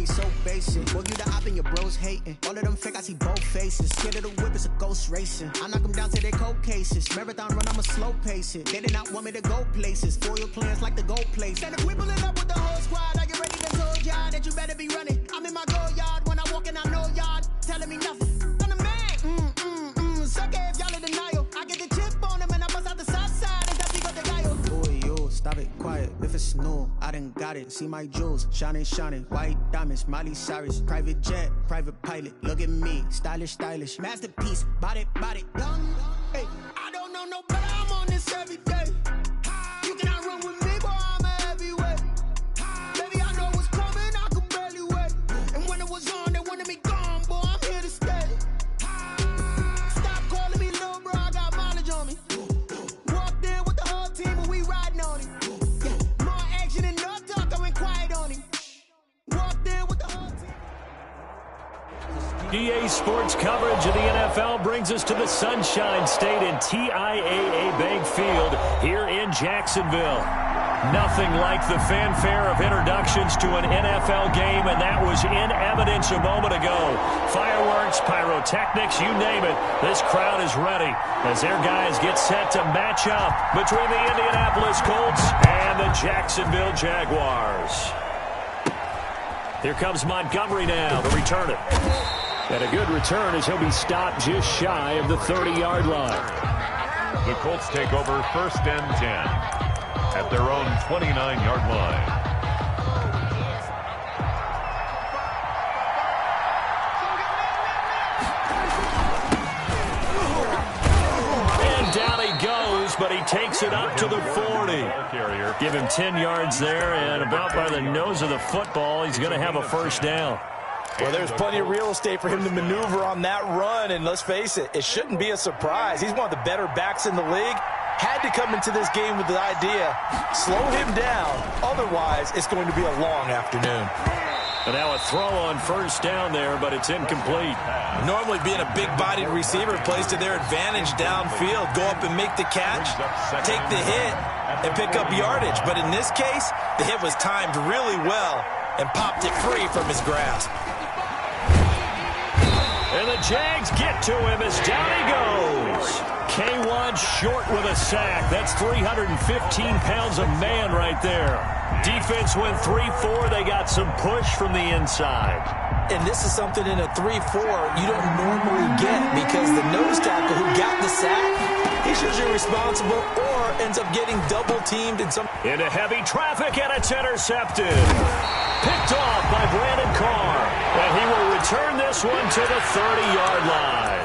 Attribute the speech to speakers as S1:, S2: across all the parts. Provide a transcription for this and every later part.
S1: me so basic. Boy, you the op and your bros hating. All of them fake, I see both faces. Scared of the whip, it's a ghost racing. I knock them down to their cold cases. Marathon run, I'ma slow pace it. They did not want me to go places. Foil plans like the gold place. And if we pulling up with the whole squad, are you ready to told y'all that you better be running? I'm in my go yard. When I walk in, I know y'all telling me nothing. I'm the man. Sucker if y'all in denial. I get the chip on them and I bust out the south side. And that's because the guy. Oh, yo, stop it, quiet. If it's new, I done got it. See my jewels, shining, white diamonds, Miley Cyrus, private jet, private pilot. Look at me, stylish, masterpiece, body, young. Hey, I don't know no better. I'm on this every day. You cannot run with me, boy. I'm a heavyweight. Baby, I know what's coming. I could barely wait. And when it was on, they wanted me gone, boy. I'm here to stay. Stop calling me little bro. I got mileage on me. Walked in with the whole team, and we riding on it. More action and no talk. I went quiet on him. Walked in with the whole team.
S2: EA Sports coverage of the NFL brings us to the Sunshine State and TIAA Bank Field here in Jacksonville. Nothing like the fanfare of introductions to an NFL game, and that was in evidence a moment ago. Fireworks, pyrotechnics, you name it. This crowd is ready as their guys get set to match up between the Indianapolis Colts and the Jacksonville Jaguars. Here comes Montgomery now to return it. And a good return as he'll be stopped just shy of the 30-yard line.
S3: The Colts take over 1st and 10 at their own 29-yard line.
S2: And down he goes, but he takes it up to the 40. Give him 10 yards there, and about by the nose of the football, he's going to have a first down.
S4: Well, there's plenty of real estate for him to maneuver on that run, and let's face it, it shouldn't be a surprise. He's one of the better backs in the league. Had to come into this game with the idea, slow him down, otherwise it's going to be a long afternoon.
S2: And now a throw on first down there, but it's incomplete.
S4: Normally being a big-bodied receiver plays to their advantage downfield. Go up and make the catch, take the hit, and pick up yardage. But in this case, the hit was timed really well and popped it free from his grasp.
S2: And the Jags get to him as down he goes. K1 short with a sack. That's 315 pounds of man right there. Defense went 3-4. They got some push from the inside.
S4: And this is something in a 3-4 you don't normally get because the nose tackle who got the sack, he's usually responsible or ends up getting double-teamed in some...
S2: Into heavy traffic, and it's intercepted. Picked off by Brandon Carr. And he will return this one to the 30-yard line.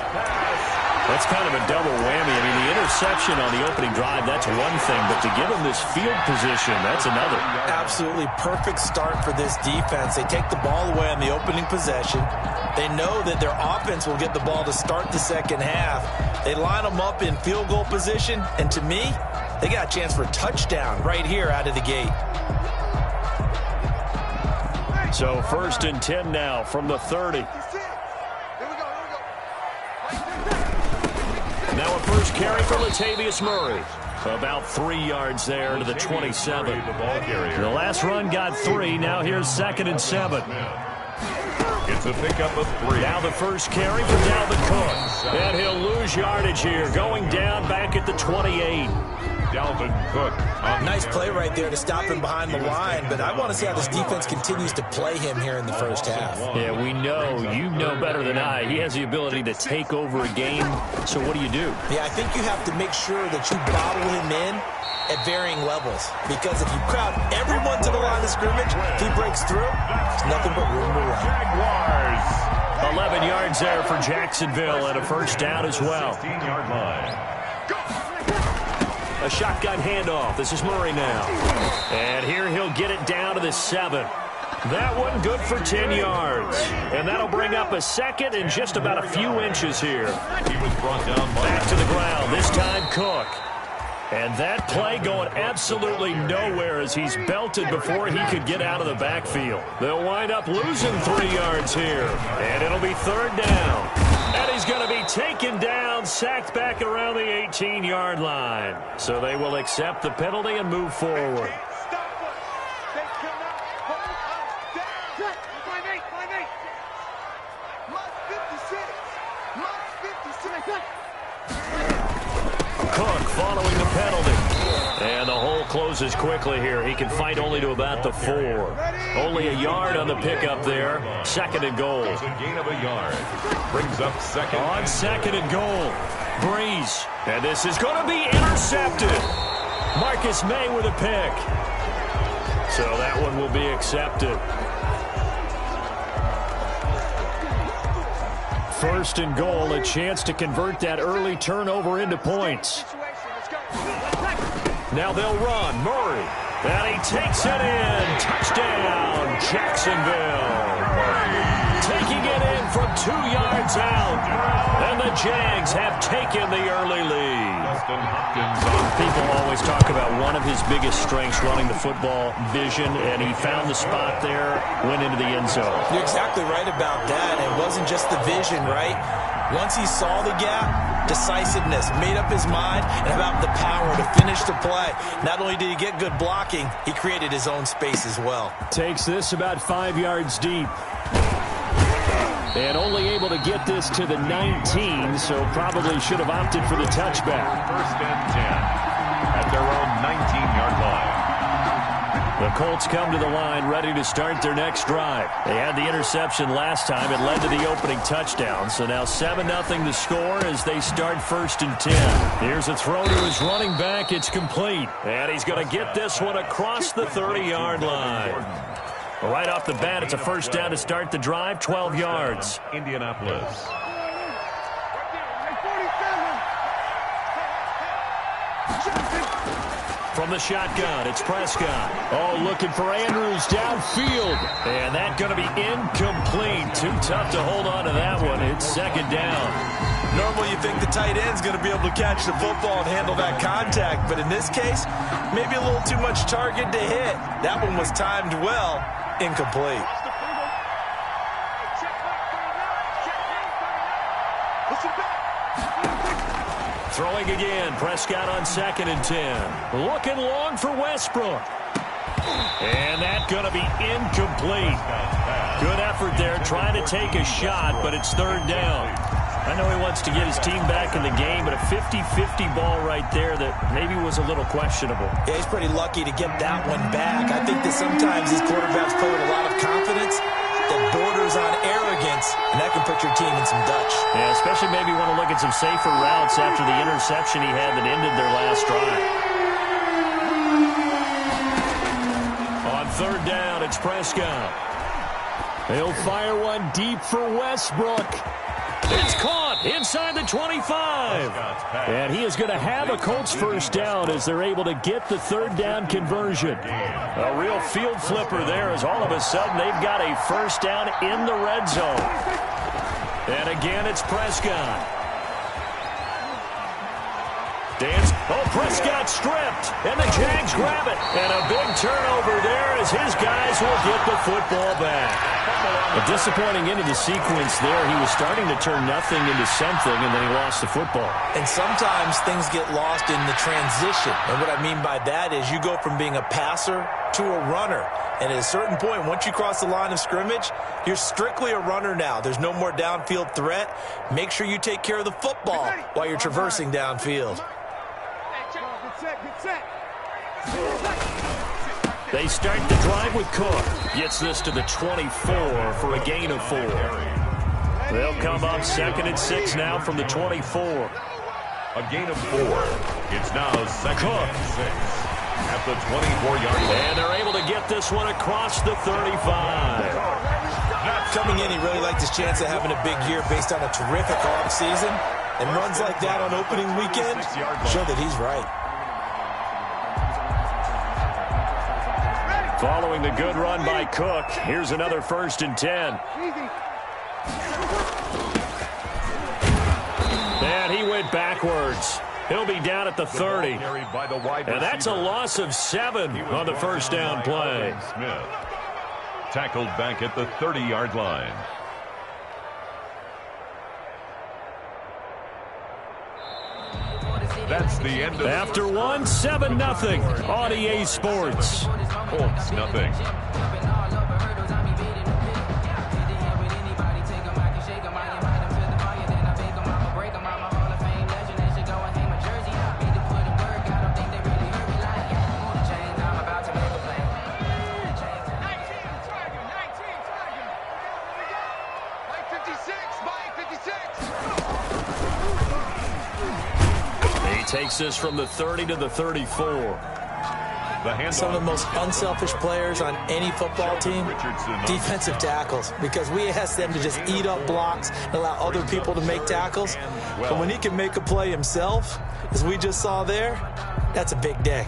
S2: That's kind of a double whammy. I mean, the interception on the opening drive, that's one thing. But to give him this field position, that's another.
S4: Absolutely perfect start for this defense. They take the ball away on the opening possession. They know that their offense will get the ball to start the second half. They line them up in field goal position. And to me, they got a chance for a touchdown right here out of the gate.
S2: So 1st and 10 now from the 30. Now a first carry for Latavius Murray. About 3 yards there to the 27. The last run got 3. Now here's 2nd and 7.
S3: It's a pickup of 3.
S2: Now the first carry for Dalvin Cook. And he'll lose yardage here. Going down back at the 28.
S3: Dalvin Cook.
S4: Nice play right there to stop him behind the line, but I want to see how this defense continues to play him here in the first half.
S2: Yeah, we know. You know better than I. He has the ability to take over a game. So what do you do?
S4: Yeah, I think you have to make sure that you bottle him in at varying levels, because if you crowd everyone to the line of scrimmage, if he breaks through, there's nothing but room to run.
S3: Jaguars.
S2: 11 yards there for Jacksonville and a first down as well.
S3: 15-yard line.
S2: A shotgun handoff. This is Murray now. And here he'll get it down to the 7. That one good for 10 yards. And that'll bring up a 2nd and just about a few inches here.
S3: He was brought down by...
S2: Back to the ground. This time Cook. And that play going absolutely nowhere as he's belted before he could get out of the backfield. They'll wind up losing 3 yards here. And it'll be 3rd down. And he's going to be taken down, sacked back around the 18-yard line. So they will accept the penalty and move forward. Cook following the penalty. And the hole closes quickly here. He can fight only to about the 4. Only a yard on the pickup there. 2nd and goal.
S3: It's a gain of a yard. Brings up 2nd.
S2: On 2nd and goal. Breeze. And this is going to be intercepted. Marcus May with a pick. So that one will be accepted. 1st and goal, a chance to convert that early turnover into points. Now they'll run. Murray. And he takes it in. Touchdown, Jacksonville. Taking it in from 2 yards out. And the Jags have taken the early lead. People always talk about one of his biggest strengths, running the football, vision, and he found the spot there, went into the end zone.
S4: You're exactly right about that. It wasn't just the vision, right? Once he saw the gap, decisiveness, made up his mind, and about the power to finish the play. Not only did he get good blocking, he created his own space as well.
S2: Takes this about 5 yards deep. And only able to get this to the 19, so probably should have opted for the touchback.
S3: 1st and 10 at their own 19-yard line.
S2: The Colts come to the line ready to start their next drive. They had the interception last time. It led to the opening touchdown. So now 7-0 the score as they start 1st and 10. Here's a throw to his running back. It's complete. And he's going to get this one across the 30-yard line. Right off the bat, it's a 1st down to start the drive, 12 yards.
S3: Indianapolis.
S2: From the shotgun, it's Prescott. Oh, looking for Andrews downfield. And that's going to be incomplete. Too tough to hold on to that one. It's 2nd down.
S4: Normally you think the tight end's going to be able to catch the football and handle that contact. But in this case, maybe a little too much target to hit. That one was timed well. Incomplete.
S2: Throwing again. Prescott on 2nd and 10. Looking long for Westbrook. And that's going to be incomplete. Good effort there trying to take a shot, but it's 3rd down. I know he wants to get his team back in the game, but a 50-50 ball right there that maybe was a little questionable.
S4: Yeah, he's pretty lucky to get that one back. I think that sometimes these quarterbacks play with a lot of confidence that borders on arrogance, and that can put your team in some Dutch.
S2: Yeah, especially maybe want to look at some safer routes after the interception he had that ended their last drive. On 3rd down, it's Prescott. He'll fire one deep for Westbrook. It's caught inside the 25. And he is going to have a Colts 1st down as they're able to get the 3rd down conversion. A real field flipper there as all of a sudden they've got a 1st down in the red zone. And again, it's Prescott. Prescott stripped, and the Jags grab it. And a big turnover there as his guys will get the football back. A disappointing end of the sequence there. He was starting to turn nothing into something, and then he lost the football.
S4: And sometimes things get lost in the transition. And what I mean by that is you go from being a passer to a runner. And at a certain point, once you cross the line of scrimmage, you're strictly a runner now. There's no more downfield threat. Make sure you take care of the football while you're traversing downfield.
S2: They start the drive with Cook. Gets this to the 24 for a gain of 4. They'll come up 2nd and 6 now from the 24.
S3: A gain of 4. It's now 2nd and 6 at the 24-yard line.
S2: And they're able to get this one across the 35.
S4: Coming in, he really liked his chance of having a big year based on a terrific offseason. And runs like that on opening weekend show that he's right.
S2: Following the good run by Cook, here's another 1st and 10. And he went backwards. He'll be down at the 30. And that's a loss of 7 on the 1st down play.
S3: Smith tackled back at the 30-yard line. That's the end of
S2: after one, 7-0 on EA Sports.
S3: Colts nothing.
S2: takes this from the 30 to the 34.
S4: Some of the most unselfish players on any football team, defensive tackles, because we ask them to just eat up blocks and allow other people to make tackles. But when he can make a play himself, as we just saw there, that's a big day.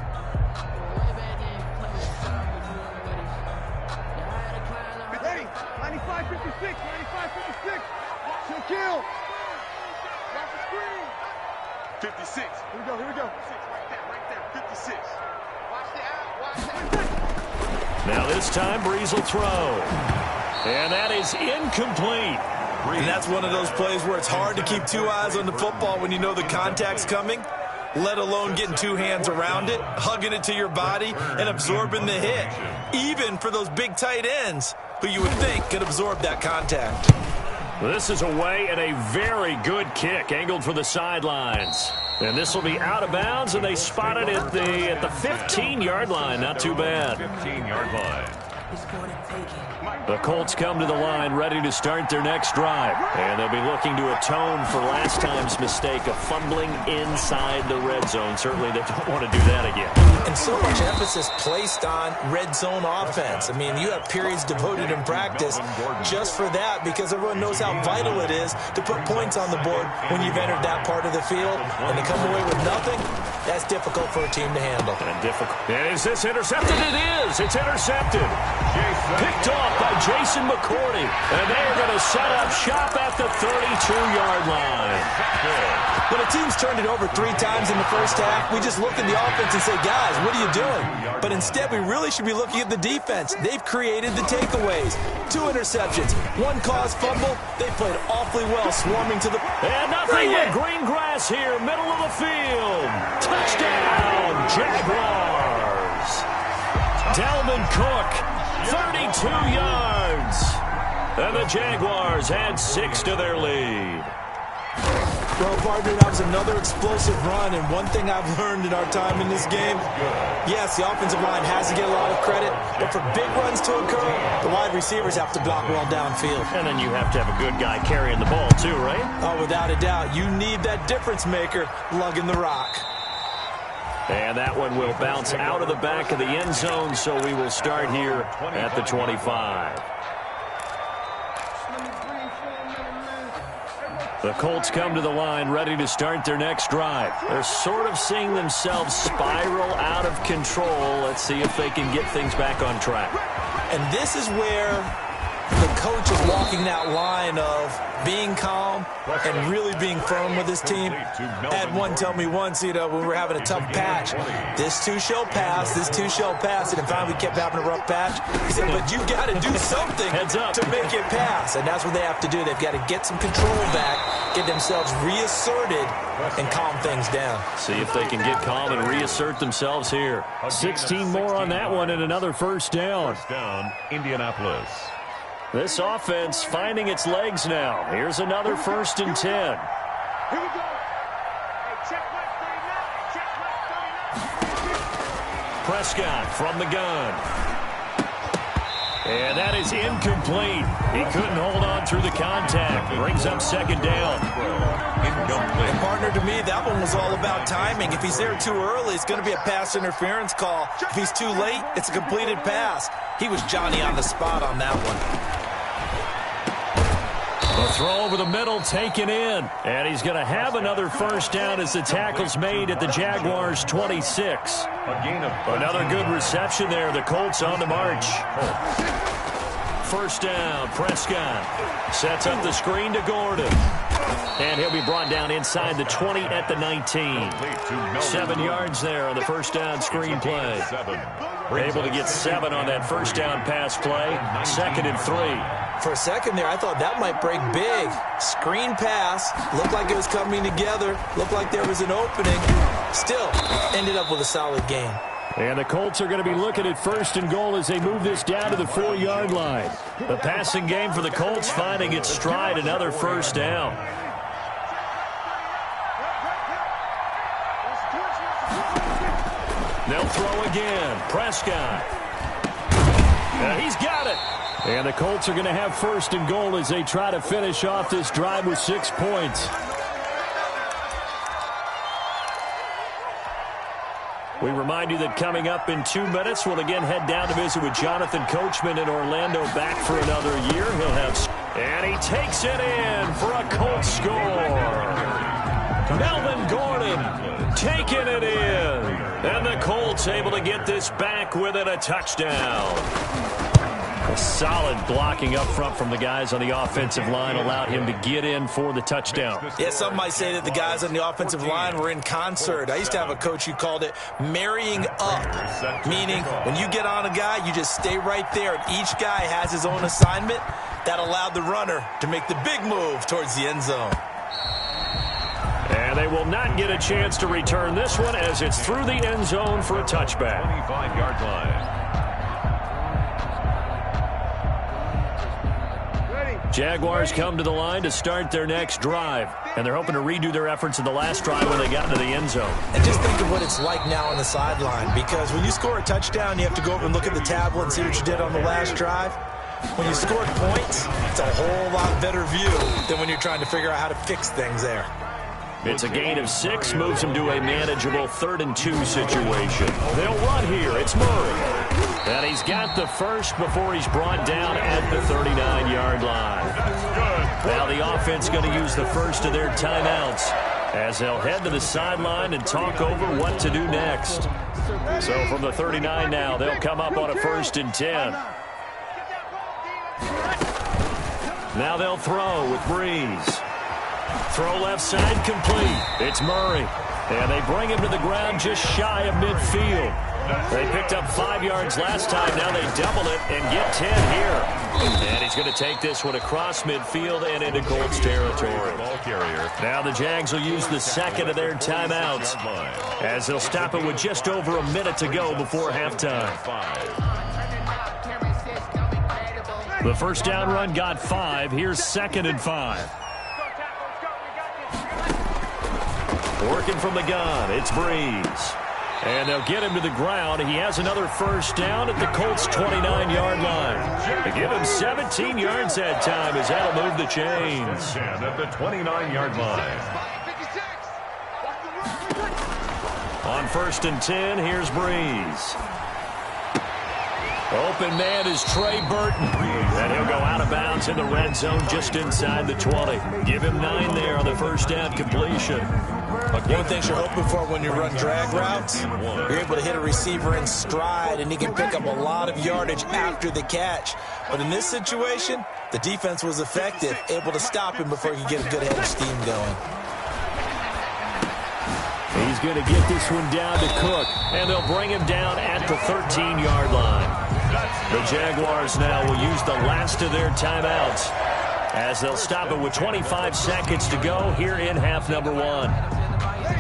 S5: Ready? 95, 56, 95, 56. Chill, kill. Watch the screen. 56. Here we go, here we go. Right there, 56.
S2: Now this time, Breeze will throw. And that is incomplete.
S4: And that's one of those plays where it's hard to keep two eyes on the football when you know the contact's coming, let alone getting two hands around it, hugging it to your body, and absorbing the hit. Even for those big tight ends who you would think could absorb that contact.
S2: This is away and a very good kick, angled for the sidelines. And this will be out of bounds, and they spot it at the 15-yard line. Not too bad.
S3: 15-yard line.
S2: The Colts come to the line ready to start their next drive. And they'll be looking to atone for last time's mistake of fumbling inside the red zone. Certainly they don't want to do that again.
S4: And so much emphasis placed on red zone offense. I mean, you have periods devoted in practice just for that, because everyone knows how vital it is to put points on the board when you've entered that part of the field. And to come away with nothing, that's difficult for a team to handle.
S2: And is this intercepted? It is. It's intercepted. Picked off by Jason McCourty. And they're going to set up shop at the 32-yard line.
S4: When a team's turned it over 3 times in the first half, we just look at the offense and say, guys, what are you doing? But instead, we really should be looking at the defense. They've created the takeaways. 2 interceptions, 1 caused fumble. They played awfully well, swarming to the...
S2: And nothing but green grass here, middle of the field. Touchdown, Jaguars. Dalvin Cook, 32 yards. And the Jaguars add 6 to their lead.
S4: Well, partner, that was another explosive run, and one thing I've learned in our time in this game, yes, the offensive line has to get a lot of credit, but for big runs to occur, the wide receivers have to block well downfield.
S2: And then you have to have a good guy carrying the ball too, right?
S4: Oh, without a doubt. You need that difference maker lugging the rock.
S2: And that one will bounce out of the back of the end zone, so we will start here at the 25. The Colts come to the line ready to start their next drive. They're sort of seeing themselves spiral out of control. Let's see if they can get things back on track.
S4: And this is where the coach is walking that line of being calm and really being firm with his team. I had one tell me once, when we were having a tough patch, this too shall pass, this too shall pass. And finally we kept having a rough patch. He said, but you got to do something to make it pass. And that's what they have to do. They've got to get some control back, get themselves reasserted, and calm things down.
S2: See if they can get calm and reassert themselves here. 16 more on that one and another first down.
S3: First down, Indianapolis.
S2: This offense finding its legs now. Here's another 1st and 10.
S5: Here we go. Hey, check left 39. Check left 39.
S2: Prescott from the gun. And that is incomplete. He couldn't hold on through the contact. Brings up 2nd down.
S4: And partner, to me, that one was all about timing. If he's there too early, it's going to be a pass interference call. If he's too late, it's a completed pass. He was Johnny on the spot on that one.
S2: The throw over the middle taken in. And he's going to have another first down as the tackle's made at the Jaguars' 26. Another good reception there. The Colts on the march. First down, Prescott sets up the screen to Gordon. And he'll be brought down inside the 20 at the 19. 7 yards there on the first down screen play. Able to get 7 on that first down pass play. 2nd and 3.
S4: For a second there, I thought that might break big. Screen pass. Looked like it was coming together. Looked like there was an opening. Still, ended up with a solid game.
S2: And the Colts are going to be looking at 1st and goal as they move this down to the 4-yard line. The passing game for the Colts finding its stride, another first down. They'll throw again. Prescott. He's got it. And the Colts are going to have 1st and goal as they try to finish off this drive with 6 points. We remind you that coming up in 2 minutes, we'll again head down to visit with Jonathan Coachman in Orlando, back for another year. He'll have... And he takes it in for a Colts score. Melvin Gordon taking it in. And the Colts able to get this back within a touchdown. A solid blocking up front from the guys on the offensive line allowed him to get in for the touchdown.
S4: Yeah, some might say that the guys on the offensive line were in concert. I used to have a coach who called it marrying up, meaning when you get on a guy, you just stay right there, and each guy has his own assignment. That allowed the runner to make the big move towards the end zone.
S2: And they will not get a chance to return this one as it's through the end zone for a touchback.
S3: 25-yard line.
S2: Jaguars come to the line to start their next drive, and they're hoping to redo their efforts in the last drive when they got into the end zone.
S4: And just think of what it's like now on the sideline, because when you score a touchdown, you have to go over and look at the tablet and see what you did on the last drive. When you scored points, it's a whole lot better view than when you're trying to figure out how to fix things there.
S2: It's a gain of 6, moves them to a manageable 3rd and 2 situation. They'll run here. It's Murray. And he's got the first before he's brought down at the 39-yard line. Now the offense going to use the first of their timeouts as they'll head to the sideline and talk over what to do next. So from the 39 now, they'll come up on a 1st and 10. Now they'll throw with Breeze. Throw left side complete. It's Murray. And they bring him to the ground just shy of midfield. They picked up 5 yards last time. Now they double it and get 10 here. And he's going to take this one across midfield and into Colts territory. Now the Jags will use the second of their timeouts as they'll stop it with just over a minute to go before halftime. The first down run got 5. Here's 2nd and 5. Working from the gun, it's Breeze. And they'll get him to the ground. He has another first down at the Colts' 29-yard line. They give him 17 yards that time as that'll move the chains.
S3: At the 29-yard line.
S2: On 1st and 10, here's Breeze. Open man is Trey Burton. And he'll go out of bounds in the red zone just inside the 20. Give him 9 there on the first down completion.
S4: One thing you're hoping for when you run drag routes, you're able to hit a receiver in stride, and he can pick up a lot of yardage after the catch. But in this situation, the defense was effective, able to stop him before he could get a good head of steam going.
S2: He's going to get this one down to Cook, and they'll bring him down at the 13-yard line. The Jaguars now will use the last of their timeouts as they'll stop it with 25 seconds to go here in half number 1.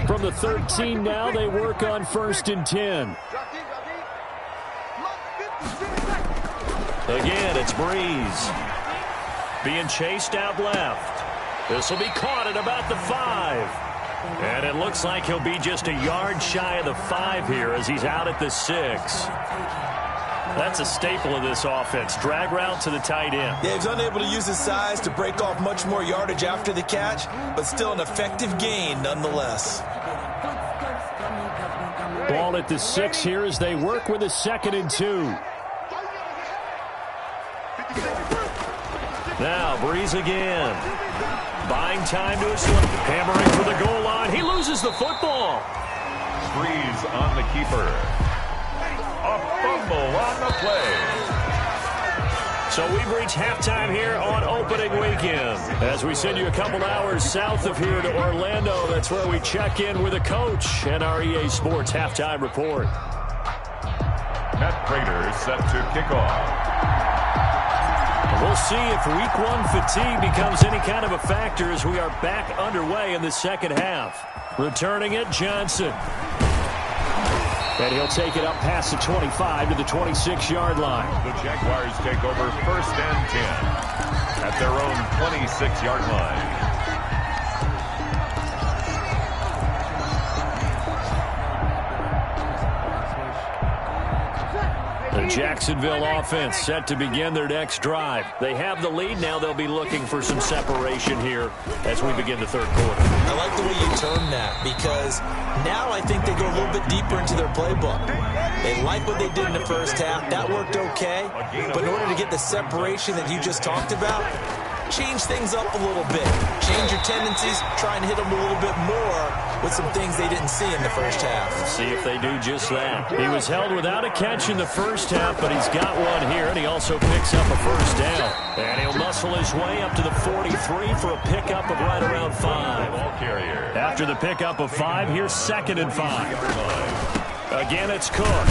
S2: From the 13 now, they work on 1st and 10. Again, it's Breeze. Being chased out left. This will be caught at about the 5. And it looks like he'll be just a yard shy of the 5 here as he's out at the 6. That's a staple of this offense. Drag route to the tight end.
S4: Yeah, he's unable to use his size to break off much more yardage after the catch, but still an effective gain nonetheless.
S2: Ball at the 6 here as they work with a 2nd and 2. Now Breeze again. Buying time to his left. Hammering for the goal line. He loses the football.
S3: Breeze on the keeper. A fumble on the play.
S2: So we've reached halftime here on opening weekend. As we send you a couple hours south of here to Orlando, that's where we check in with a coach and our EA Sports halftime report.
S3: Matt Prater set to kick off.
S2: We'll see if week 1 fatigue becomes any kind of a factor as we are back underway in the second half. Returning it, Johnson. And he'll take it up past the 25 to the 26-yard line.
S3: The Jaguars take over 1st and 10 at their own 26-yard line.
S2: The Jacksonville offense set to begin their next drive. They have the lead now. They'll be looking for some separation here as we begin the third quarter.
S4: I like the way you term that, because now I think they go a little bit deeper into their playbook. They like what they did in the first half. That worked okay. But in order to get the separation that you just talked about, change things up a little bit. Change your tendencies, try and hit them a little bit more with some things they didn't see in the first half.
S2: Let's see if they do just that. He was held without a catch in the first half, but he's got one here, and he also picks up a first down. And he'll muscle his way up to the 43 for a pickup of right around 5. After the pickup of 5, here's 2nd and 5. Again, it's Cook.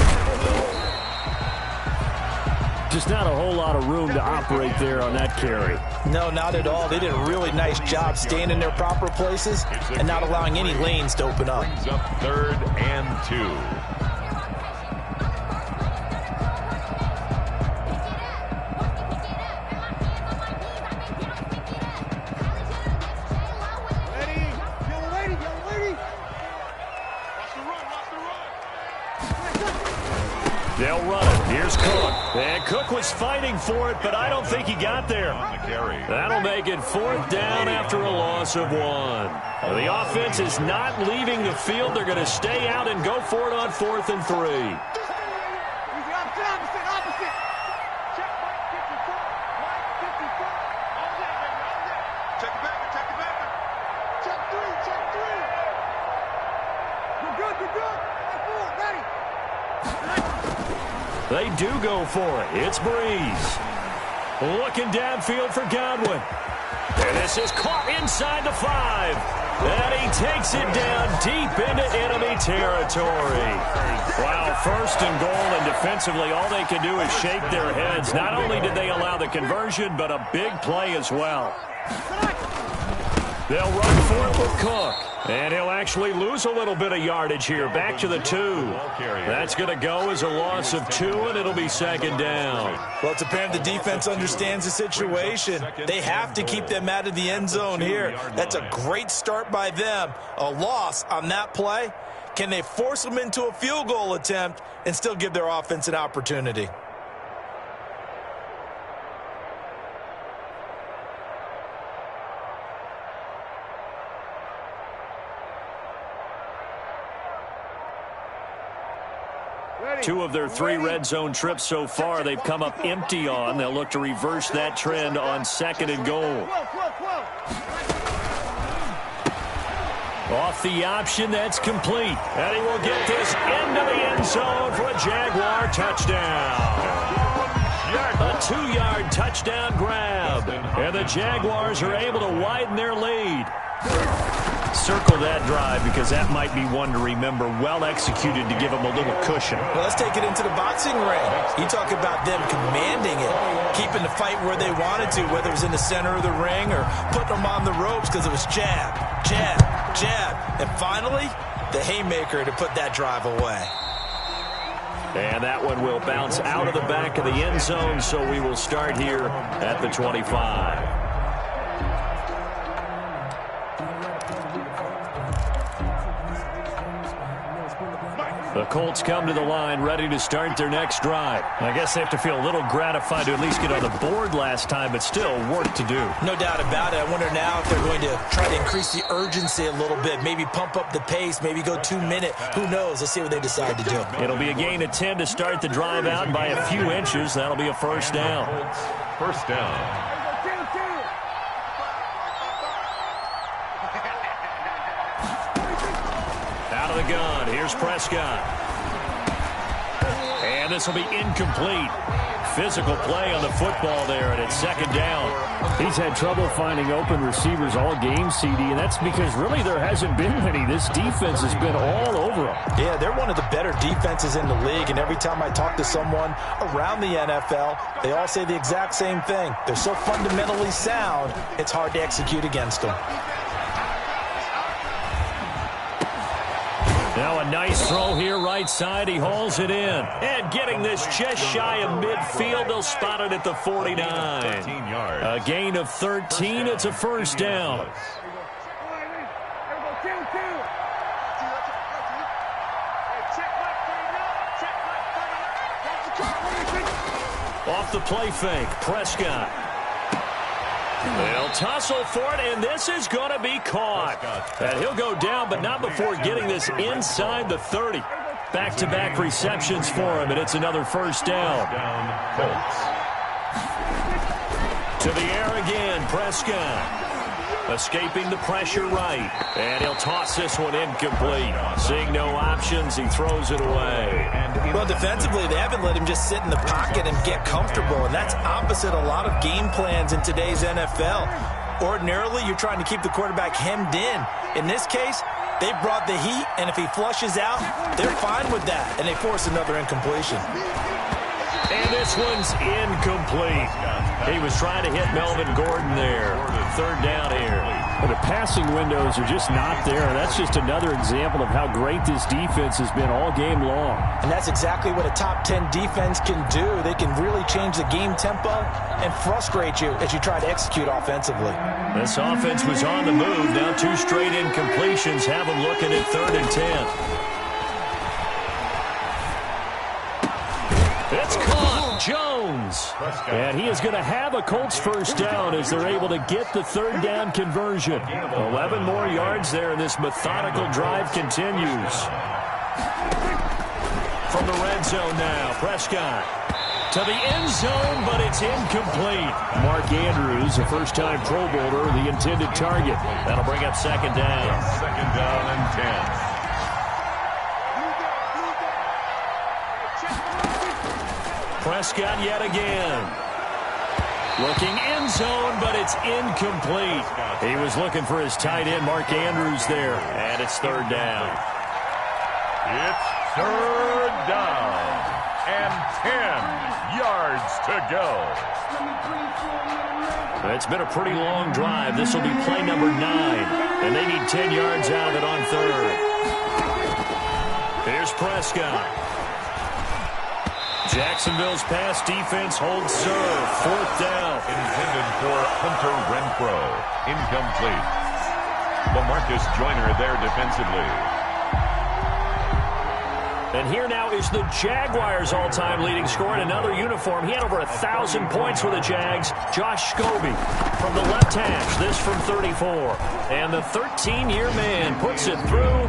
S2: Just not a whole lot of room to operate there on that carry.
S4: No, not at all. They did a really nice job staying in their proper places and not allowing any lanes to open up.
S3: Brings up 3rd and 2.
S2: They'll run it. Here's Cook. And Cook was fighting for it, but I don't think he got there. That'll make it 4th down after a loss of 1. The offense is not leaving the field. They're going to stay out and go for it on 4th and 3. They do go for it. It's Breeze. Looking downfield for Godwin. And this is caught inside the 5. And he takes it down deep into enemy territory. Wow, 1st and goal, and defensively all they can do is shake their heads. Not only did they allow the conversion, but a big play as well. They'll run for it with Cook. And he'll actually lose a little bit of yardage here. Back to the 2. That's going to go as a loss of 2, and it'll be 2nd down.
S4: Well, it's apparent the defense understands the situation. They have to keep them out of the end zone here. That's a great start by them. A loss on that play. Can they force them into a field goal attempt and still give their offense an opportunity?
S2: Two of their 3 red zone trips so far, they've come up empty on. They'll look to reverse that trend on 2nd and goal. Off the option, that's complete. And he will get this into the end zone for a Jaguar touchdown. A 2-yard touchdown grab. And the Jaguars are able to widen their lead. Circle that drive, because that might be one to remember. Well executed to give them a little cushion.
S4: Well, let's take it into the boxing ring. You talk about them commanding it, keeping the fight where they wanted to, whether it was in the center of the ring or putting them on the ropes, because it was jab, jab, jab. And finally, the haymaker to put that drive away.
S2: And that one will bounce out of the back of the end zone, so we will start here at the 25. The Colts come to the line ready to start their next drive. I guess they have to feel a little gratified to at least get on the board last time, but still work to do.
S4: No doubt about it. I wonder now if they're going to try to increase the urgency a little bit, maybe pump up the pace, maybe go 2-minute. Who knows? Let's see what they decide to do.
S2: It'll be a gain of 10 to start the drive out by a few inches. That'll be a 1st down.
S3: First down.
S2: Out of the gun, here's Prescott. And this will be incomplete. Physical play on the football there, and it's 2nd down. He's had trouble finding open receivers all game, CD, and that's because really there hasn't been many. This defense has been all over them.
S4: Yeah, they're one of the better defenses in the league, and every time I talk to someone around the NFL, they all say the exact same thing. They're so fundamentally sound, it's hard to execute against them.
S2: Now a nice throw here right side. He hauls it in. And getting this just shy of midfield, they'll spot it at the 49. A gain of 13. It's a 1st down. Off the play fake, Prescott. They'll tussle for it, and this is going to be caught. And he'll go down, but not before getting this inside the 30. Back-to-back receptions for him, and it's another first down. To the air again, Prescott. Escaping the pressure right. And he'll toss this one incomplete. Seeing no options, he throws it away.
S4: Well, defensively, they haven't let him just sit in the pocket and get comfortable, and that's opposite a lot of game plans in today's NFL. Ordinarily, you're trying to keep the quarterback hemmed in. In this case, they brought the heat, and if he flushes out, they're fine with that, and they force another incompletion.
S2: And this one's incomplete. He was trying to hit Melvin Gordon there. Third down here.
S6: The passing windows are just not there. That's just another example of how great this defense has been all game long.
S4: And that's exactly what a top 10 defense can do. They can really change the game tempo and frustrate you as you try to execute offensively.
S2: This offense was on the move. Now 2 straight incompletions have them looking at 3rd and 10. It's caught, Jones. And he is going to have a Colts first down as they're able to get the 3rd down conversion. 11 more yards there, and this methodical drive continues. From the red zone now, Prescott. To the end zone, but it's incomplete.
S6: Mark Andrews, a first-time Pro Bowler, the intended target.
S2: That'll bring up 2nd down.
S3: 2nd down and 10.
S2: Prescott yet again. Looking end zone, but it's incomplete. He was looking for his tight end, Mark Andrews, there. And it's 3rd down.
S3: It's 3rd down and 10 yards to go.
S2: It's been a pretty long drive. This will be play number 9. And they need 10 yards out of it on 3rd. Here's Prescott. Jacksonville's pass defense holds serve. 4th down.
S3: Intended for Hunter Renfrow. Incomplete. LaMarcus Joyner there defensively.
S2: And here now is the Jaguars' all-time leading scorer in another uniform. He had over 1,000 points for the Jags. Josh Scobie from the left hash. This from 34. And the 13-year man puts it through.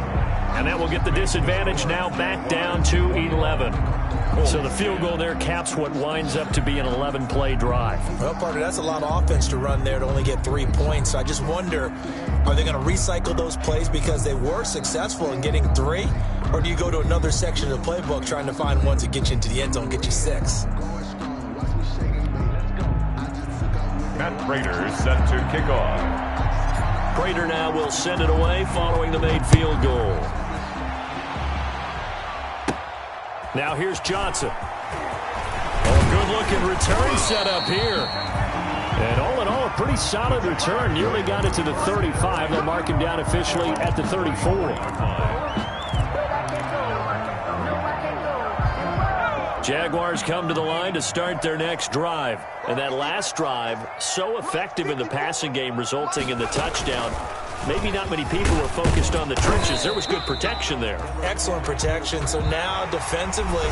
S2: And that will get the disadvantage now back down to 11. So the field goal there caps what winds up to be an 11-play drive.
S4: Well, partner, that's a lot of offense to run there to only get 3 points. So I just wonder, are they going to recycle those plays because they were successful in getting 3? Or do you go to another section of the playbook trying to find ones that get you into the end zone, get you 6?
S3: Matt Prater is set to kick off.
S2: Prater now will send it away following the made field goal. Now here's Johnson. Good-looking return set up here. And all in all, a pretty solid return. Nearly got it to the 35. They'll mark him down officially at the 34. Jaguars come to the line to start their next drive. And that last drive, so effective in the passing game, resulting in the touchdown. Maybe not many people were focused on the trenches. There was good protection there.
S4: Excellent protection. So now, defensively,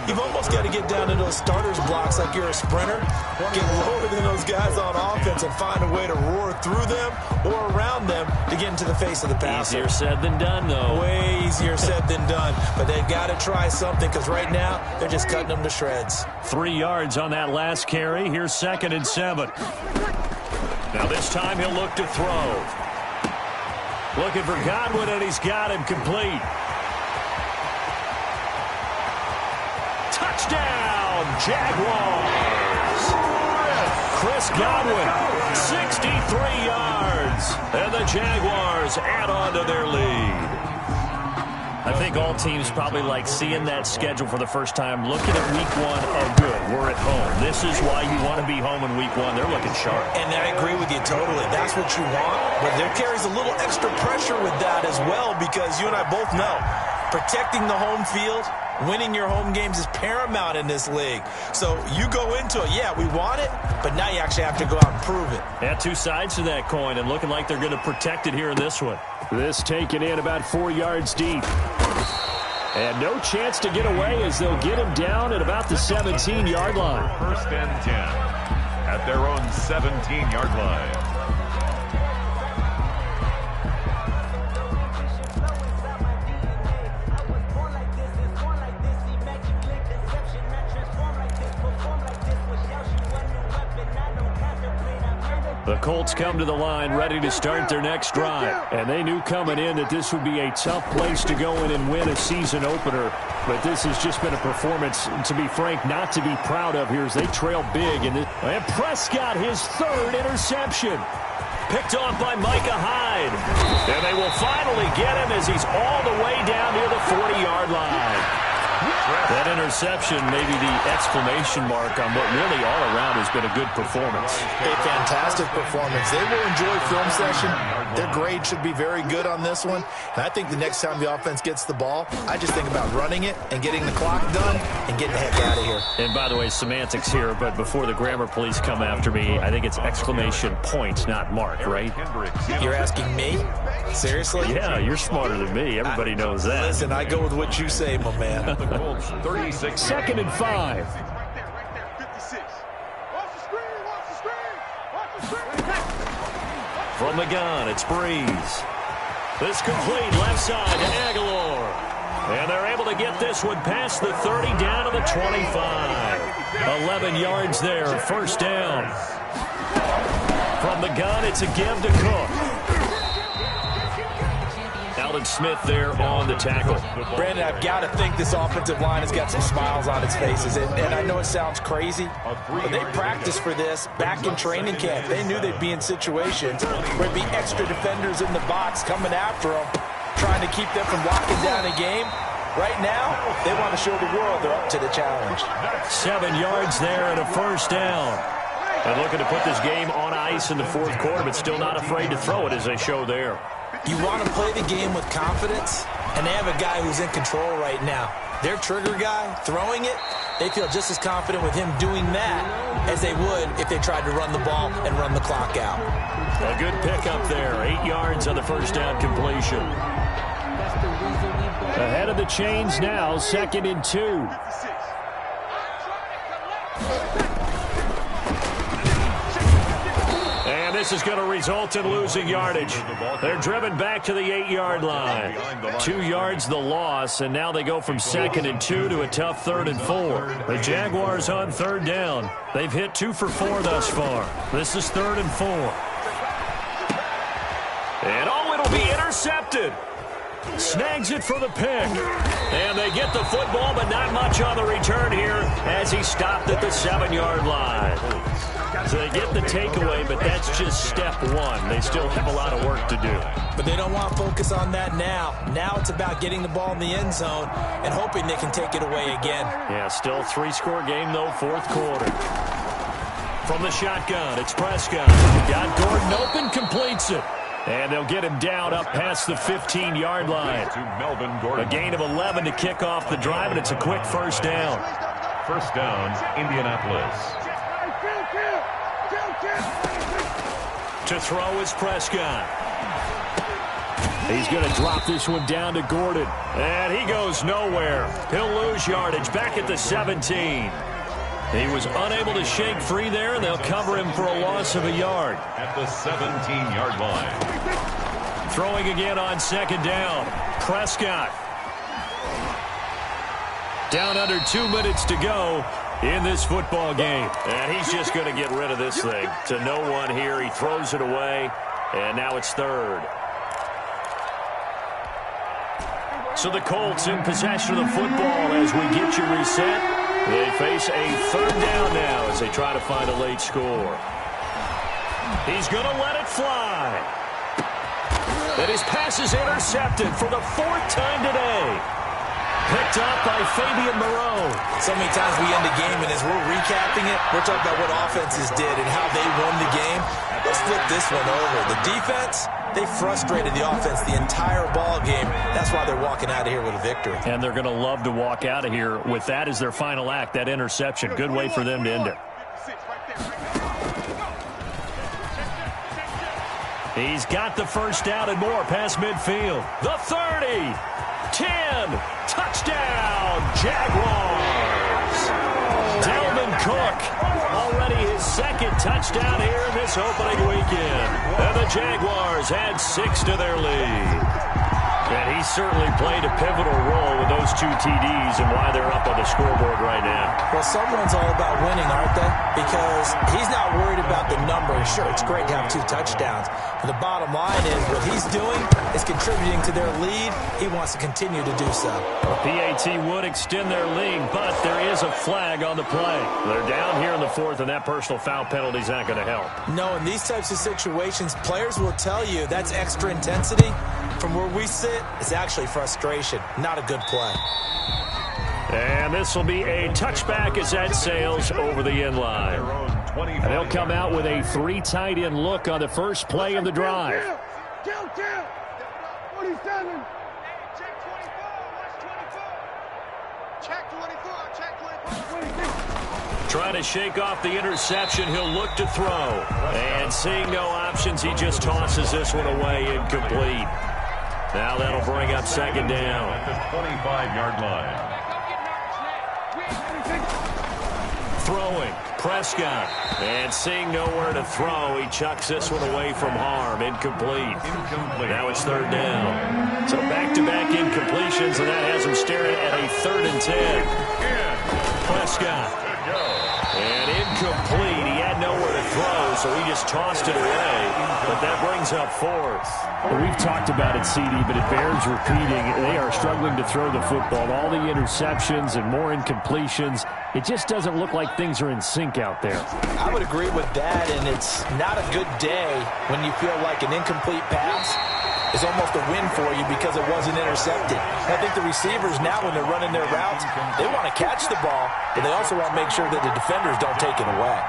S4: you've almost got to get down to those starters blocks like you're a sprinter. Get lower than those guys on offense and find a way to roar through them or around them to get into the face of the passer.
S2: Easier said than done, though.
S4: Way easier said than done. But they've got to try something because right now, they're just cutting them to shreds.
S2: 3 yards on that last carry. Here's 2nd and 7. Now this time he'll look to throw. Looking for Godwin, and he's got him complete. Touchdown, Jaguars! Chris Godwin, 63 yards. And the Jaguars add on to their lead. I think all teams probably like seeing that schedule for the first time, looking at week 1 of good. We're at home. This is why you want to be home in week 1. They're looking sharp.
S4: And I agree with you totally. That's what you want. But there carries a little extra pressure with that as well because you and I both know protecting the home field, winning your home games is paramount in this league. So you go into it, yeah, we want it, but now you actually have to go out and prove it.
S2: Yeah, 2 sides to that coin and looking like they're going to protect it here in this one.
S6: This taken in about 4 yards deep. And no chance to get away as they'll get him down at about the 17-yard line.
S3: First and 10 at their own 17-yard line.
S2: The Colts come to the line ready to start their next drive. And they knew coming in that this would be a tough place to go in and win a season opener. But this has just been a performance, to be frank, not to be proud of here as they trail big. And Prescott, his third interception. Picked off by Micah Hyde. And they will finally get him as he's all the way down near the 40-yard line. That interception may be the exclamation mark on what really all around has been a good performance.
S4: A fantastic performance. They will enjoy film session. Their grade should be very good on this one. And I think the next time the offense gets the ball, I just think about running it and getting the clock done and getting the heck out of here.
S2: And by the way, semantics here, but before the grammar police come after me, I think it's exclamation point, not mark, right?
S4: You're asking me? Seriously?
S2: Yeah, you're smarter than me. Everybody knows that.
S4: Listen, I go with what you say, my man.
S3: 36.
S2: Second and 5.
S5: Right there, 56. Watch the screen, watch the screen, watch the screen.
S2: From the gun, it's Breeze. This complete left side to Aguilar. And they're able to get this one past the 30 down to the 25. 11 yards there, first down. From the gun, it's a give to Cook. Smith there on the tackle.
S4: Brandon, I've got to think this offensive line has got some smiles on its faces. And I know it sounds crazy, but they practiced for this back in training camp. They knew they'd be in situations where there'd be extra defenders in the box coming after them, trying to keep them from locking down a game. Right now, they want to show the world they're up to the challenge.
S2: 7 yards there and a first down. And looking to put this game on ice in the fourth quarter, but still not afraid to throw it as they show there.
S4: You want to play the game with confidence, and they have a guy who's in control right now. Their trigger guy, throwing it, they feel just as confident with him doing that as they would if they tried to run the ball and run the clock out.
S2: A good pickup there, 8 yards on the first down completion. Ahead of the chains now, 2nd and 2. This is going to result in losing yardage. They're driven back to the 8-yard line. 2 yards the loss, and now they go from 2nd and 2 to a tough 3rd and 4. The Jaguars on 3rd down. They've hit 2 for 4 thus far. This is 3rd and 4. And it'll be intercepted. Snags it for the pick. And they get the football, but not much on the return here as he stopped at the 7-yard line. So they get the takeaway, but that's just step one. They still have a lot of work to do.
S4: But they don't want to focus on that now. Now it's about getting the ball in the end zone and hoping they can take it away again.
S2: Yeah, still 3-score game, though, fourth quarter. From the shotgun, it's Prescott. Got Gordon open, completes it. And they'll get him down up past the 15-yard line. A gain of 11 to kick off the drive, and it's a quick first down.
S3: First down, Indianapolis.
S2: To throw is Prescott. He's going to drop this one down to Gordon. And he goes nowhere. He'll lose yardage back at the 17. He was unable to shake free there, and they'll cover him for a loss of a yard.
S3: At the 17-yard line.
S2: Throwing again on 2nd down. Prescott. Down under 2 minutes to go in this football game. And he's just going to get rid of this thing. To no one here. He throws it away, and now it's 3rd. So the Colts in possession of the football as we get you reset. They face a 3rd down now as they try to find a late score. He's going to let it fly. And his pass is intercepted for the 4th time today. Picked up by Fabian Moreau.
S4: So many times we end the game, and as we're recapping it, we're talking about what offenses did and how they won the game. Let's flip this one over. The defense, they frustrated the offense the entire ball game. That's why they're walking out of here with a victory.
S2: And they're going to love to walk out of here with that as their final act, that interception. Good way for them to end it. He's got the first down and more past midfield. The 30. 10. Touchdown, Jaguars. Dalvin Cook, already his second touchdown here in this opening weekend. And the Jaguars add 6 to their lead. And he certainly played a pivotal role with those 2 TDs and why they're up on the scoreboard right now.
S4: Well, someone's all about winning, aren't they? Because he's not worried about the number. Sure, it's great to have 2 touchdowns. But the bottom line is what he's doing is contributing to their lead. He wants to continue to do so.
S2: The PAT would extend their lead, but there is a flag on the play. They're down here in the 4th, and that personal foul penalty is not going to help.
S4: No, in these types of situations, players will tell you that's extra intensity. From where we sit, it's actually frustration. Not a good play.
S2: And this will be a touchback as that sails over the end line. And they'll come out with a 3 tight end look on the first play of the drive.
S5: Count. 47. Check 24. Check 24.
S2: Trying to shake off the interception. He'll look to throw. And seeing no options, he just tosses this one away, incomplete. Now that'll bring up second down.
S3: At the 25-yard line.
S2: Throwing, Prescott. And seeing nowhere to throw, he chucks this one away from harm. Incomplete. Now it's third down. So back-to-back incompletions, and that has him staring at a 3rd and 10. Prescott. And incomplete. He had nowhere to throw, so he just tossed it away. But that brings up 4th.
S6: Well, we've talked about it, CD, but it bears repeating. They are struggling to throw the football. All the interceptions and more incompletions. It just doesn't look like things are in sync out there.
S4: I would agree with that, and it's not a good day when you feel like an incomplete pass is almost a win for you because it wasn't intercepted. I think the receivers now, when they're running their routes, they want to catch the ball, but they also want to make sure that the defenders don't take it away.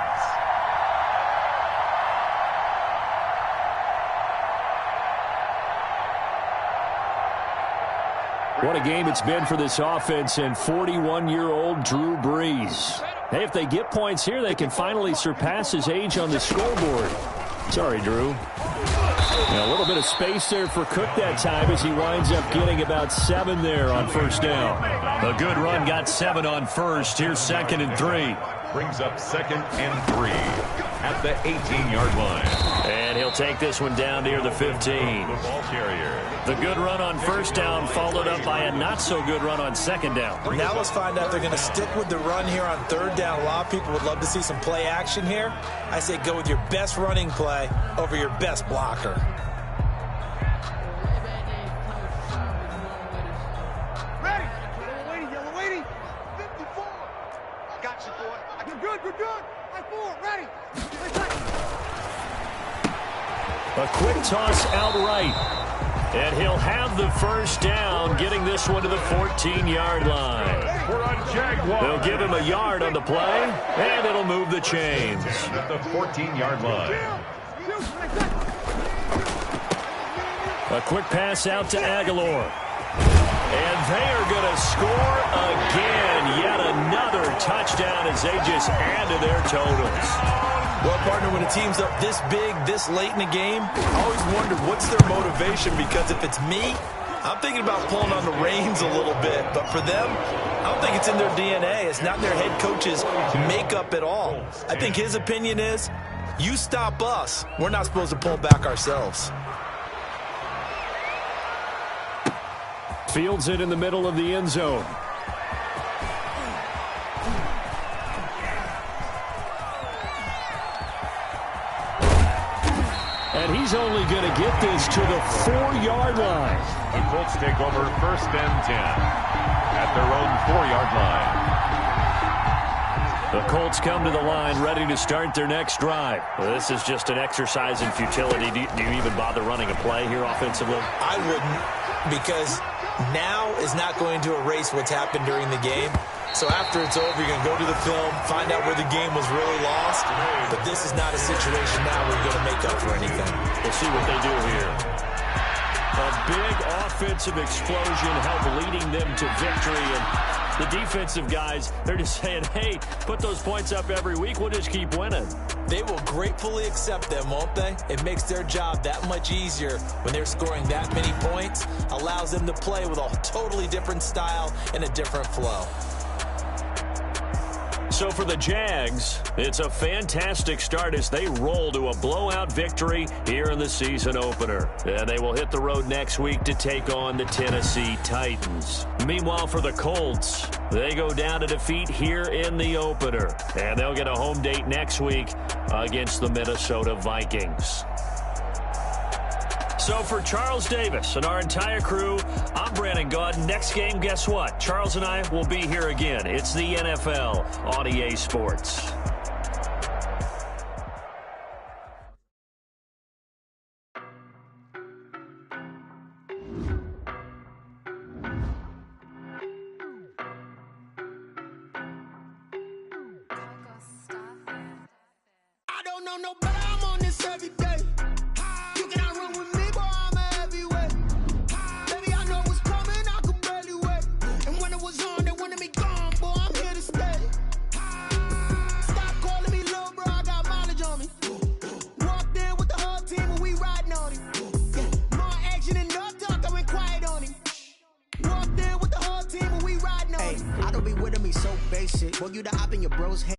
S6: What a game it's been for this offense and 41-year-old Drew Brees. Hey, if they get points here, they can finally surpass his age on the scoreboard. Sorry, Drew. A little bit of space there for Cook that time as he winds up getting about 7 there on first down.
S2: A good run got 7 on first. Here's 2nd and 3.
S3: Brings up 2nd and 3 at the 18-yard line.
S2: And he'll take this one down near the 15.
S3: The ball carrier.
S2: The good run on first down followed up by a not-so-good run on 2nd down.
S4: Now let's find out if they're going to stick with the run here on 3rd down. A lot of people would love to see some play action here. I say go with your best running play over your best blocker.
S5: Ready. Yellow waiting. 54. I got you, boy. You're good. High 4, ready.
S2: A quick toss out right. And he'll have the first down, getting this one to the 14-yard line. They'll give him a yard on the play, and it'll move the chains.
S3: At the 14-yard line.
S2: A quick pass out to Aguilar. And they are going to score again. Yet another touchdown as they just add to their totals.
S4: Well, partner, when a team's up this big, this late in the game, I always wonder what's their motivation, because if it's me, I'm thinking about pulling on the reins a little bit. But for them, I don't think it's in their DNA. It's not their head coach's makeup at all. I think his opinion is, you stop us, we're not supposed to pull back ourselves.
S6: Fields it in the middle of the end zone. And he's only going to get this to the 4-yard line.
S3: The Colts take over 1st and 10 at their own 4-yard line.
S2: The Colts come to the line ready to start their next drive. Well, this is just an exercise in futility. Do you even bother running a play here offensively?
S4: I wouldn't, because now is not going to erase what's happened during the game. So after it's over, you're going to go to the film, find out where the game was really lost. But this is not a situation now where you're going to make up for anything.
S2: We'll see what they do here. A big offensive explosion helped leading them to victory. And The defensive guys, they're just saying, hey, put those points up every week. We'll just keep winning.
S4: They will gratefully accept them, won't they? It makes their job that much easier when they're scoring that many points. Allows them to play with a totally different style and a different flow.
S2: So for the Jags, it's a fantastic start as they roll to a blowout victory here in the season opener. And they will hit the road next week to take on the Tennessee Titans. Meanwhile, for the Colts, they go down to defeat here in the opener. And they'll get a home date next week against the Minnesota Vikings. So for Charles Davis and our entire crew, I'm Brandon Gaudin. Next game, guess what? Charles and I will be here again. It's the NFL on EA Sports.
S1: I don't know no better, I'm on this every day. You cannot run with me, boy, I'm a heavyweight. Baby, I know what's coming, I could barely wait. And when it was on, they wanted me gone, boy, I'm here to stay. Stop calling me little bro, I got mileage on me. Walked in with the whole team and we riding on him. More action than no talk, I went quiet on him. Walked in with the whole team and we riding on him. I don't be with me so basic. Boy, you the op and your bros hate.